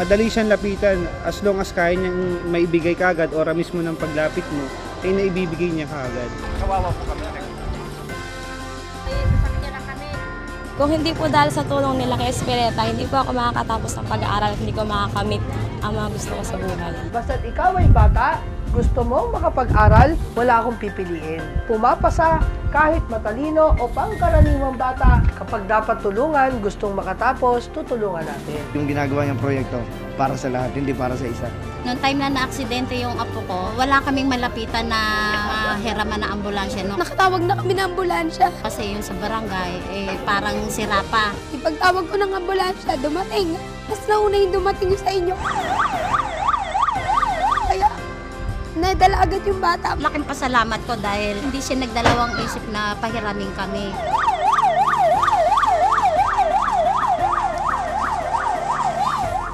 Madali siyang lapitan as long as kaya niyang maibigay kagad ora mismo ng paglapit mo, ay naibibigay niya kagad. Kawawa po kami. Kung hindi po dahil sa tulong nila kay Espireta, hindi po ako makakatapos ng pag-aaral at hindi ko makakamit ang mga gusto ko sa buhay. Basta't ikaw ay bata, gusto mong makapag-aral, wala akong pipiliin. Pumapasa kahit matalino o pangkaraniwang bata, kapag dapat tulungan, gustong makatapos, tutulungan natin. Yung ginagawa niyang proyekto, para sa lahat, hindi para sa isa. Noong time na na-aksidente yung apo ko, wala kaming malapitan na hiraman na ambulansya. No? Nakatawag na kami ng ambulansya. Kasi yung sa barangay, parang sira pa. Ipagtawag ko ng ambulansya, dumating. Mas nauna yung dumating sa inyo. Kaya, nadala agad yung bata. Laking pasalamat ko dahil hindi siya nagdalawang isip na pahiramin kami.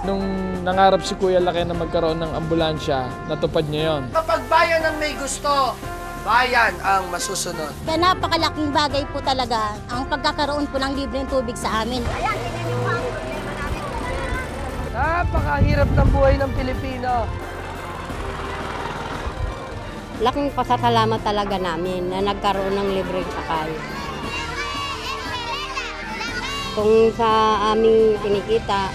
Nung nangarap si Kuya Laki na magkaroon ng ambulansya, natupad niya yon. Kapag bayan ang may gusto, bayan ang masusunod. Kaya napakalaking bagay po talaga ang pagkakaroon po ng libreng tubig sa amin. Napakahirap ng buhay ng Pilipino. Laking pasasalamat talaga namin na nagkaroon ng libreng sakay. Kung sa aming kinikita,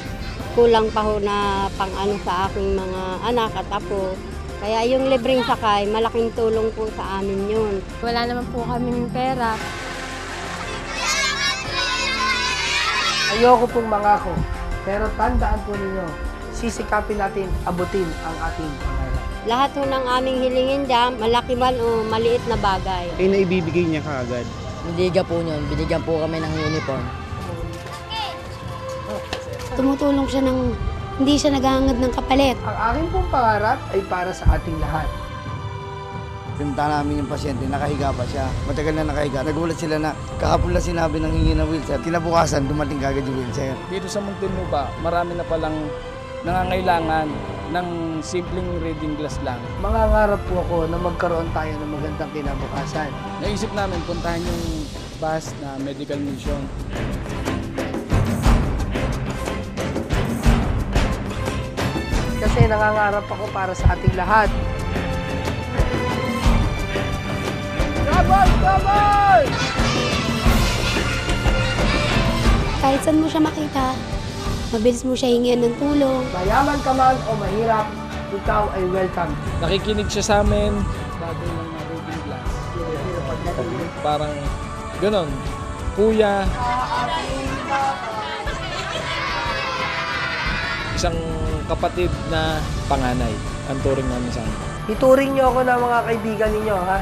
kulang pa ho na pang-ano sa aking mga anak at apo. Kaya yung libreng sakay, malaking tulong po sa amin yun. Wala naman po kaming pera. Ayoko pong mangako, pero tandaan po ninyo, sisikapin natin abutin ang ating pangarap. Lahat ho ng aming hilingin dyan, malaki man o maliit na bagay. Ay naibibigay niya kagad. Binigyan po niyon, binigyan po kami ng uniform. Tumutulong siya ng hindi siya naghahangad ng kapalit. Ang aking pong pangarap ay para sa ating lahat. Pinunta namin yung pasyente, nakahiga pa siya. Matagal na nakahiga. Nagulat sila na kahapon lang sinabi ng hingi ng wheelchair. Kinabukasan, dumating kagad yung wheelchair. Dito sa Muntinlupa, marami na palang nangangailangan ng simpleng reading glass lang. Mangangarap po ako na magkaroon tayo ng magandang kinabukasan. Naisip namin puntahan yung bus na medical mission. Kasi nangangarap ako para sa ating lahat. Gabay! Kahit saan mo siya makita, mabilis mo siya hingin ng tulong. Mayaman ka man o mahirap, ikaw ay welcome. Nakikinig siya sa amin, bago ng reading glass. Parang ganon, kuya. Isang kapatid na panganay, ang turing namin sa amin. Ituring niyo ako ng mga kaibigan ninyo, ha?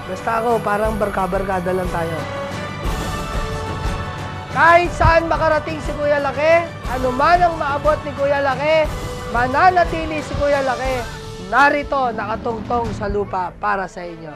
Basta ako, parang barka-barkada lang tayo. Kahit saan makarating si Kuya Laki, anuman ang maabot ni Kuya Laki, mananatili si Kuya Laki, narito nakatungtong sa lupa para sa inyo.